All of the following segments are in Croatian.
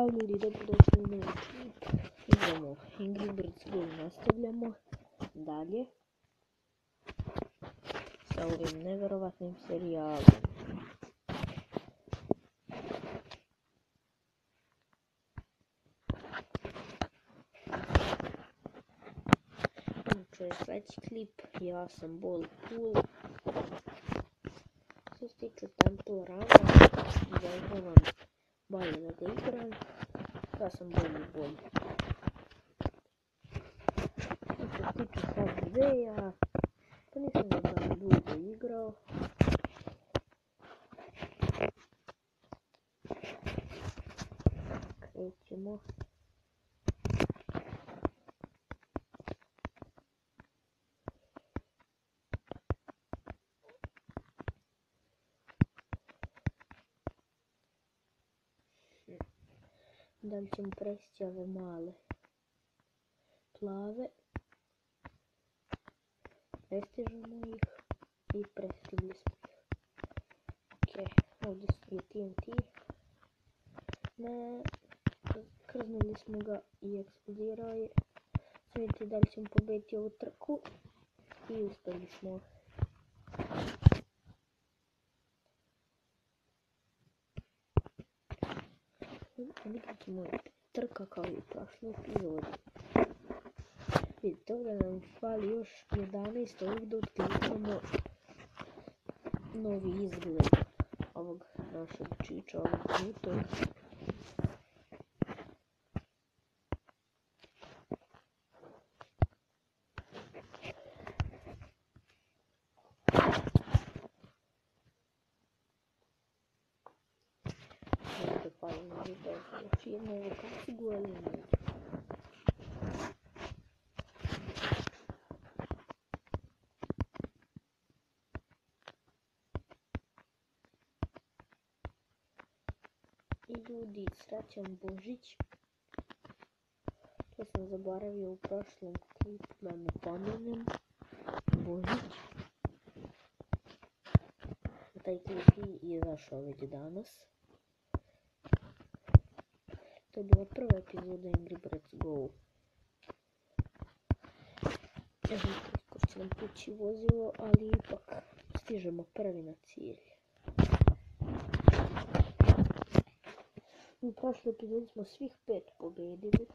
Ćao ljudi, dobrodošli u novi klip. Igramo Angry Birds Go i nastavljamo dalje sa ovim nevjerovatnim serijalom. Inače, sljedeći klip, ja sam Ball Cool. Što se tiče Temple Runa, zajedno vam bolje da ga igram. Ja sam bolji. Što se tiče Subwaya, pa nisam ga baš dugo igrao. Krećemo. Da li ćemo prestići ove male plave? Prestižemo ih i prestigli smo ih. Ok, ovdje je TNT. Ne, krznuli smo ga i eksplodirao je. Vidite da li ćemo pobediti ovu trku i uspjeli smo. Vidjet ćemo trka kao i u prošloj epizodi. Vidite, ovdje nam fali još 11 ovih da otklikamo novi izgled ovog našeg čiča, ovog žutog. Ovdje fali nam još jednu ovu kacigu, ali neću. I ljudi, srećan Božić. To sam zaboravio u prošlom klipu da napomenem. Božić. Taj klip je izašao već danas. To je bila prva epizoda Angry Birds Go. Evo, ko će nam pući vozilo, ali ipak stižemo prvi na cilj. U prošloj epizodi smo svih 5 pobedili.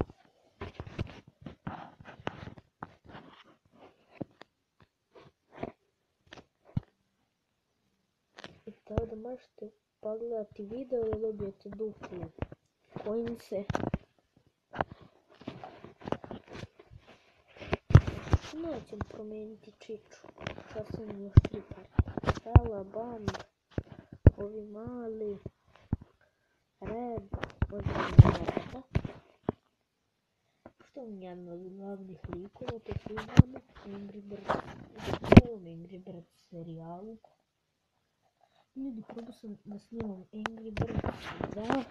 I tako da možete pogledati video da dobijete duplu coinse. Nećemo promijeniti čiču. Sad sam još 3 karte. Stella, Band, ovi mali, Red, možemo što je jedan od glavnih likova, to svi znamo, Angry Birds serijalu. Ljudi, probao sam da snimam Angry Birds 2,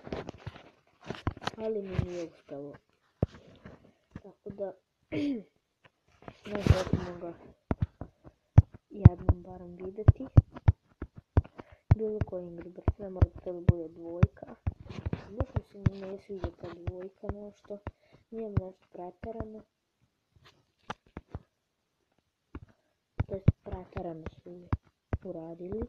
ali mi nije uspjelo. Tako da, možda ćemo ga jednom barem vidjeti. Bilo koji Angry Birds, ne mora da bude dvojka. Mislim se mi ne sviđa ta dvojka nešto. Nije nešto pretarano. To je pretarano su uradili.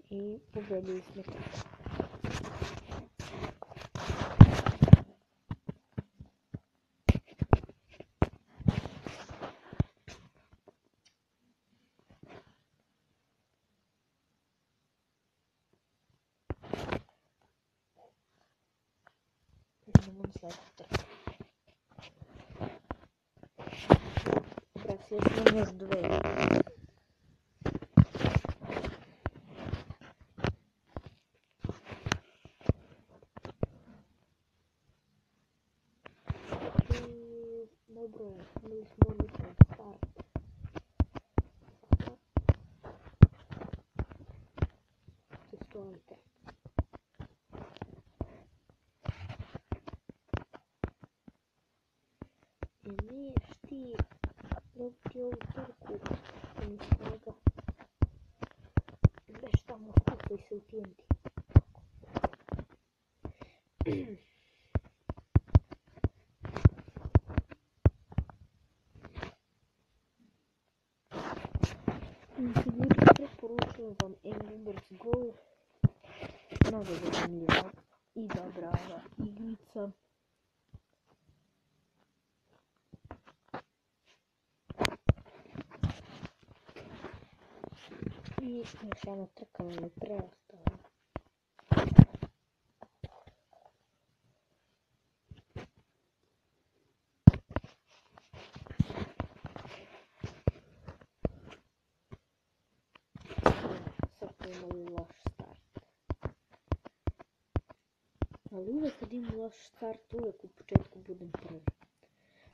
I pobedili smo to. Idemo na sljedeću trku. Presjeli smo još 2. Dobro, mi smo odličan start. Testovite. neš ti dobiti ovu trku ili svega. Već tamo spucaj se u TNT. Preporučujem vam Angry Birds Go. Mnogo zanimljiva i dobra igrica. I još jedna trka nam je preostala. Sad smo imali loš start. Ali uvijek kad imam loš start, uvijek u početku budem prvi.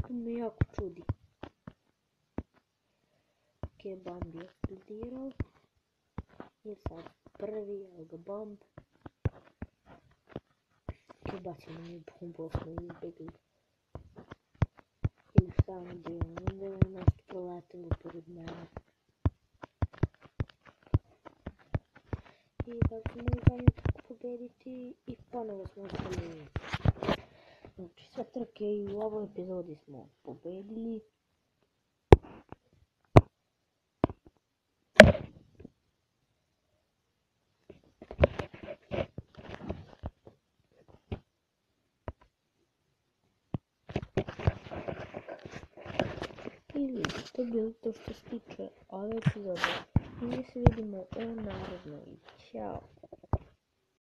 To me jako čudi. Ok, Bamb je eksplodirao. I sad prvi, evo ga Bamb. Ok, bacimo mi bombu, smo izbjegli. Ili samo da je nešto proletilo pored mene. I da ćemo u zadnju trku pobediti i ponovo smo ostali. Znači sve trke i u ovoj epizodi smo pobedili. I to je bilo to što se tiče ove epizode. I mi se vidimo u narednoj. Ćao!